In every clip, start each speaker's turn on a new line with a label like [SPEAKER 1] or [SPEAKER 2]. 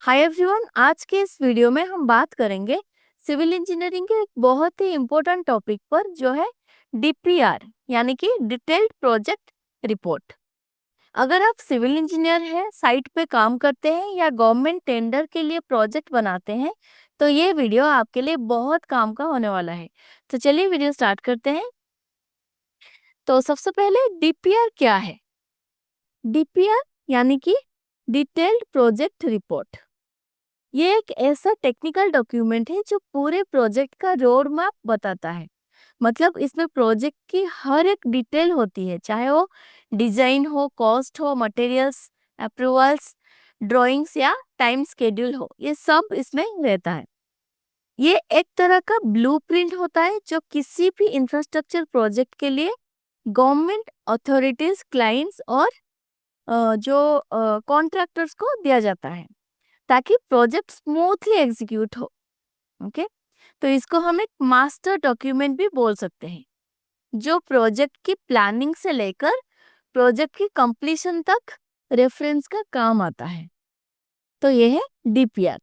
[SPEAKER 1] Hi everyone, आज के इस वीडियो में हम बात करेंगे सिविल इंजीनियरिंग के एक बहुत ही इम्पोर्टेंट टॉपिक पर जो है डीपीआर यानी कि डिटेल्ड प्रोजेक्ट रिपोर्ट। अगर आप सिविल इंजीनियर हैं, साइट पे काम करते हैं या गवर्नमेंट टेंडर के लिए प्रोजेक्ट बनाते हैं तो ये वीडियो आपके लिए बहुत काम का होने वाला है। तो चलिए वीडियो स्टार्ट करते हैं। तो सबसे पहले डीपीआर क्या है? डीपीआर यानी कि डिटेल्ड प्रोजेक्ट रिपोर्ट। ये एक ऐसा टेक्निकल डॉक्यूमेंट है जो पूरे प्रोजेक्ट का रोड मैप बताता है। मतलब इसमें प्रोजेक्ट की हर एक डिटेल होती है, चाहे वो डिजाइन हो, कॉस्ट हो, मटेरियल्स, अप्रूवल्स, ड्राइंग्स या टाइम स्केड्यूल हो, ये सब इसमें रहता है। ये एक तरह का ब्लूप्रिंट होता है जो किसी भी इंफ्रास्ट्रक्चर प्रोजेक्ट के लिए गवर्नमेंट अथॉरिटीज, क्लाइंट्स और जो कॉन्ट्रैक्टर्स को दिया जाता है ताकि प्रोजेक्ट स्मूथली एग्जीक्यूट हो। ओके, तो इसको हम एक मास्टर डॉक्यूमेंट भी बोल सकते हैं जो प्रोजेक्ट की प्लानिंग से लेकर प्रोजेक्ट की कंप्लीशन तक रेफरेंस का काम आता है। तो ये है डीपीआर।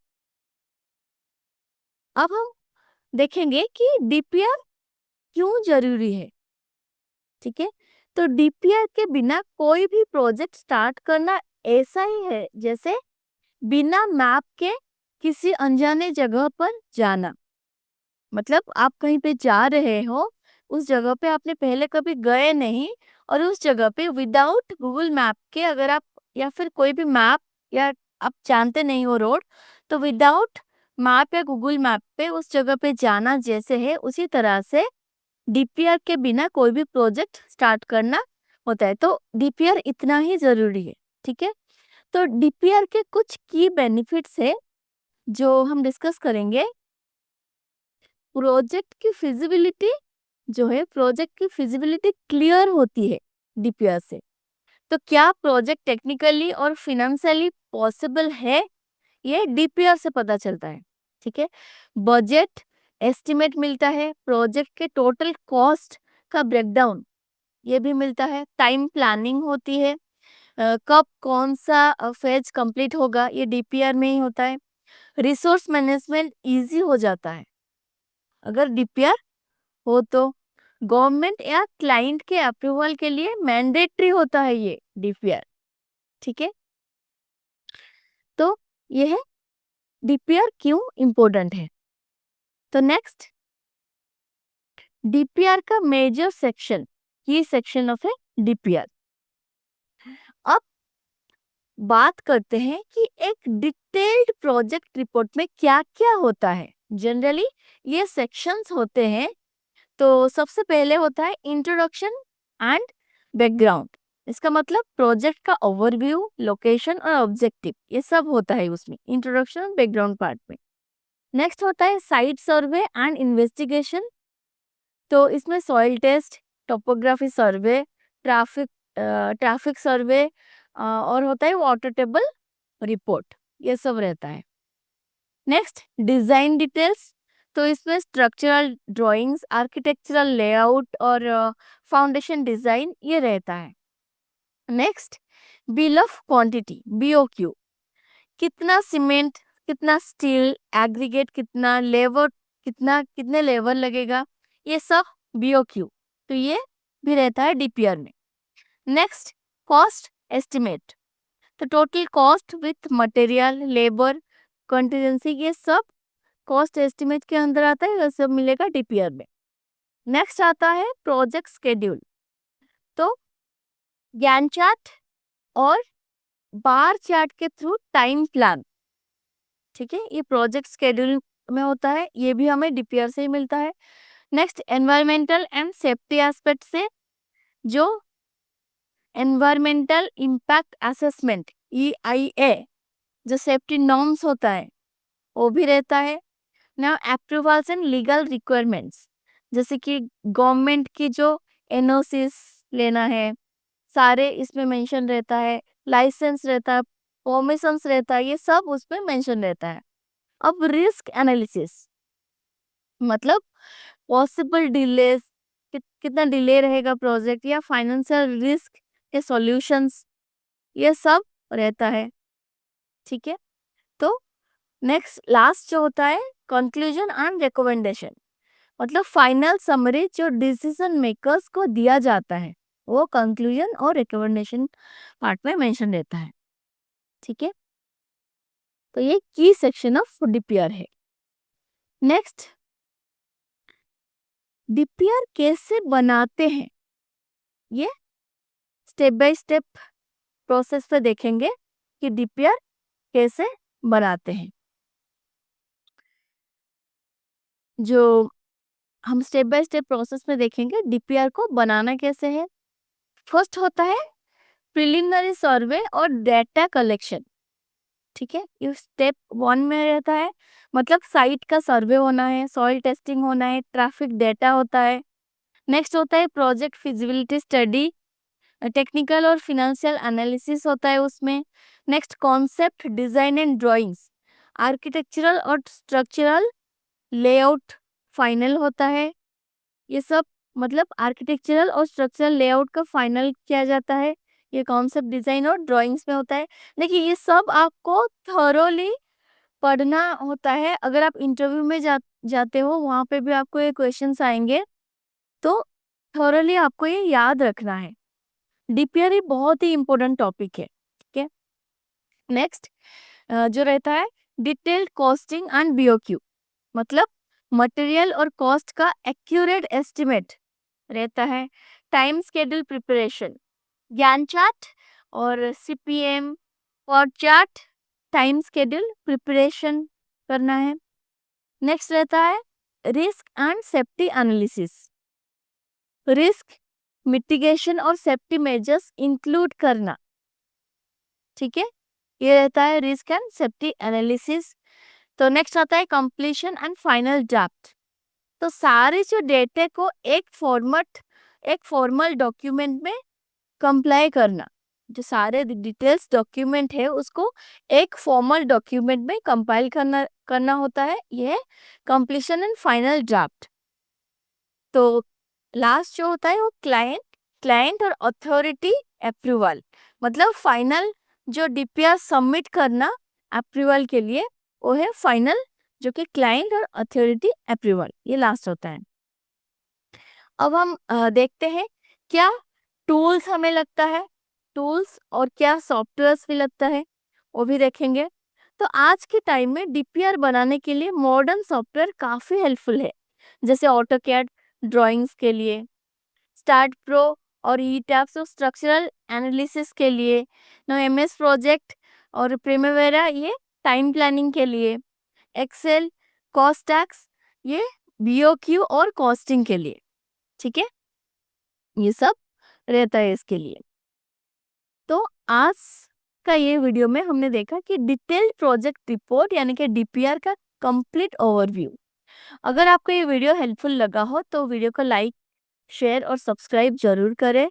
[SPEAKER 1] अब हम देखेंगे कि डीपीआर क्यों जरूरी है। ठीक है, तो डीपीआर के बिना कोई भी प्रोजेक्ट स्टार्ट करना ऐसा ही है जैसे बिना मैप के किसी अनजाने जगह पर जाना। मतलब आप कहीं पे जा रहे हो, उस जगह पे आपने पहले कभी गए नहीं और उस जगह पे विदाउट गूगल मैप के अगर आप या फिर कोई भी मैप या आप जानते नहीं हो रोड, तो विदाउट मैप या गूगल मैप पे उस जगह पे जाना जैसे है, उसी तरह से डीपीआर के बिना कोई भी प्रोजेक्ट स्टार्ट करना होता है। तो डीपीआर इतना ही जरूरी है। ठीक है, तो डीपीआर के कुछ की बेनिफिट्स है जो हम डिस्कस करेंगे। प्रोजेक्ट की फिजिबिलिटी जो है, प्रोजेक्ट की फिजिबिलिटी क्लियर होती है डीपीआर से। तो क्या प्रोजेक्ट टेक्निकली और फिनेंशियली पॉसिबल है, ये डीपीआर से पता चलता है। ठीक है, बजट एस्टिमेट मिलता है, प्रोजेक्ट के टोटल कॉस्ट का ब्रेकडाउन ये भी मिलता है, टाइम प्लानिंग होती है, कब कौन सा फेज कंप्लीट होगा ये डीपीआर में ही होता है। रिसोर्स मैनेजमेंट इजी हो जाता है अगर डीपीआर हो तो। गवर्नमेंट या क्लाइंट के अप्रूवल के लिए मैंडेटरी होता है ये डीपीआर। ठीक है, तो ये है डीपीआर क्यों इम्पोर्टेंट है। तो नेक्स्ट, डीपीआर का मेजर सेक्शन, ये सेक्शन ऑफ है डीपीआर। अब बात करते हैं कि एक डिटेल्ड प्रोजेक्ट रिपोर्ट में क्या क्या होता है। जनरली ये सेक्शंस होते हैं। तो सबसे पहले होता है इंट्रोडक्शन एंड बैकग्राउंड। इसका मतलब प्रोजेक्ट का ओवरव्यू, लोकेशन और ऑब्जेक्टिव, ये सब होता है उसमें इंट्रोडक्शन और बैकग्राउंड पार्ट में। नेक्स्ट होता है साइट सर्वे एंड इन्वेस्टिगेशन। तो इसमें सॉइल टेस्ट, टोपोग्राफी सर्वे, ट्रैफिक ट्रैफिक सर्वे और होता है वाटर टेबल रिपोर्ट, ये सब रहता है। Next design details. तो इसमें स्ट्रक्चरल ड्राइंग्स, आर्किटेक्चरल लेआउट और फाउंडेशन डिजाइन ये रहता है। Next bill of quantity, BOQ. कितना सीमेंट, कितना स्टील, एग्रीगेट कितना, लेबर कितना, कितने लेबर लगेगा, ये सब बीओक्यू। तो ये भी रहता है डीपीआर में। Next cost estimate. तो total cost with material, labour, contingency, ये सब कॉस्ट एस्टिमेट के अंदर आता है, ये सब मिलेगा डीपीआर में। नेक्स्ट आता है प्रोजेक्ट स्केड्यूल। तो गैन चार्ट और बार चार्ट के थ्रू टाइम प्लान। ठीक है, ये प्रोजेक्ट स्केड्यूल में होता है, ये भी हमें डीपीआर से ही मिलता है। Next environmental and safety aspect से जो एनवायरमेंटल इम्पैक्ट असेसमेंट, EIA, जो सेफ्टी नॉर्म्स होता है वो भी रहता है ना। अप्रूवल्स एंड लीगल रिक्वायरमेंट्स, जैसे कि गवर्नमेंट की जो एनओसीस लेना है, सारे इसमें मेंशन रहता है। लाइसेंस रहता है, परमिशंस रहता है, ये सब उसमें मेंशन रहता है। अब रिस्क एनालिसिस, मतलब पॉसिबल डिलेस, कितना डिले रहेगा प्रोजेक्ट, या फाइनेंशियल रिस्क के सॉल्यूशंस, ये सब रहता है। ठीक है, तो नेक्स्ट लास्ट जो होता है कंक्लूजन एंड रिकमेंडेशन, मतलब फाइनल समरी जो डिसीजन मेकर्स को दिया जाता है वो कंक्लूजन और रिकमेंडेशन पार्ट में मेंशन रहता है। ठीक है, तो ये की सेक्शन ऑफ डीपीआर है। नेक्स्ट, डीपीआर कैसे बनाते हैं, ये स्टेप बाय स्टेप प्रोसेस पे देखेंगे कि डीपीआर कैसे बनाते हैं। जो हम स्टेप बाय स्टेप प्रोसेस में देखेंगे डीपीआर को बनाना कैसे है। फर्स्ट होता है प्रिलिमिनरी सर्वे और डेटा कलेक्शन। ठीक है, ये स्टेप 1 में रहता है, मतलब साइट का सर्वे होना है, सॉइल टेस्टिंग होना है, ट्रैफिक डेटा होता है। नेक्स्ट होता है प्रोजेक्ट फिजिबिलिटी स्टडी, टेक्निकल और फिनेंशियल एनालिसिस होता है उसमें। Next concept design and drawings, architectural और स्ट्रक्चरल लेआउट फाइनल होता है। ये सब मतलब आर्किटेक्चरल और स्ट्रक्चरल लेआउट का फाइनल किया जाता है, ये कॉन्सेप्ट डिजाइन और ड्राइंग्स में होता है। देखिए ये सब आपको थॉरोली पढ़ना होता है। अगर आप इंटरव्यू में जाते हो वहां पे भी आपको ये क्वेश्चंस आएंगे, तो थॉरोली आपको ये याद रखना है। डीपीआर एक बहुत ही इंपॉर्टेंट टॉपिक है। ठीक है, नेक्स्ट जो रहता है डिटेल्ड कॉस्टिंग एंड बीओक्यू, मतलब मटेरियल और कॉस्ट का एक्यूरेट एस्टिमेट रहता है। टाइम स्केड्यूल प्रिपरेशन, ज्ञान चार्ट और सीपीएम और चार्ट, टाइम स्केड्यूल प्रिपरेशन करना है। नेक्स्ट रहता है risk and safety analysis, risk mitigation और सेफ्टी मेजर्स इंक्लूड करना। ठीक है, ये रहता है रिस्क एंड सेफ्टी एनालिसिस। तो नेक्स्ट आता है कंप्लीशन एंड फाइनल ड्राफ्ट, तो सारे जो डेटा को एक फॉर्मल डॉक्यूमेंट में कंप्लाई करना। जो सारे डिटेल्स डॉक्यूमेंट है उसको एक फॉर्मल डॉक्यूमेंट में कंपाइल करना होता है, ये कंप्लीशन एंड फाइनल ड्राफ्ट। तो लास्ट जो होता है वो क्लाइंट और अथॉरिटी अप्रूवल, मतलब फाइनल जो डीपीआर सबमिट करना अप्रूवल के लिए वो है फाइनल, जो कि क्लाइंट और अथॉरिटी अप्रूवल, ये लास्ट होता है। अब हम देखते हैं क्या टूल्स हमें लगता है, टूल्स और क्या सॉफ्टवेयर्स भी लगता है वो भी देखेंगे। तो आज के टाइम में डीपीआर बनाने के लिए मॉडर्न सॉफ्टवेयर काफी हेल्पफुल है, जैसे ऑटोकैड ड्राइंग्स के लिए, स्टार्ट प्रो और ई टैब्स और स्ट्रक्चरल एनालिसिस के लिए, ना एमएस प्रोजेक्ट और प्रिमेवेरा ये टाइम प्लानिंग के लिए, एक्सेल कॉस्टैक्स ये बीओक्यू और कॉस्टिंग के लिए। ठीक है, ये सब रहता है इसके लिए। तो आज का ये वीडियो में हमने देखा कि डिटेल्ड प्रोजेक्ट रिपोर्ट यानी कि डीपीआर का कंप्लीट ओवरव्यू। अगर आपको ये वीडियो हेल्पफुल लगा हो तो वीडियो को लाइक शेयर और सब्सक्राइब जरूर करें,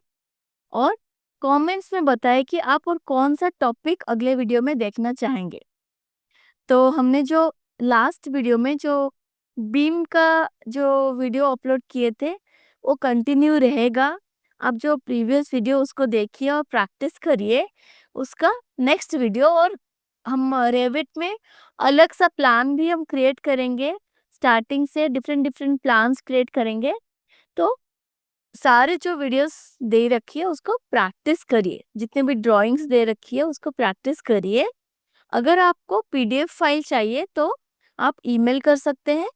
[SPEAKER 1] और कमेंट्स में बताएं कि आप और कौन सा टॉपिक अगले वीडियो में देखना चाहेंगे। तो हमने जो लास्ट वीडियो में जो बीम का जो वीडियो अपलोड किए थे वो कंटिन्यू रहेगा। आप जो प्रीवियस वीडियो उसको देखिए और प्रैक्टिस करिए उसका नेक्स्ट वीडियो। और हम रेविट में अलग सा प्लान भी हम क्रिएट करेंगे, स्टार्टिंग से डिफरेंट डिफरेंट प्लान्स क्रिएट करेंगे। तो सारे जो वीडियोस दे रखी है उसको प्रैक्टिस करिए, जितने भी ड्राइंग्स दे रखी है उसको प्रैक्टिस करिए। अगर आपको पीडीएफ फाइल चाहिए तो आप ईमेल कर सकते हैं,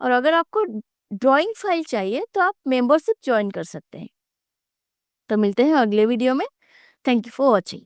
[SPEAKER 1] और अगर आपको ड्राइंग फाइल चाहिए तो आप मेंबरशिप ज्वाइन कर सकते हैं। तो मिलते हैं अगले वीडियो में। Thank you for watching.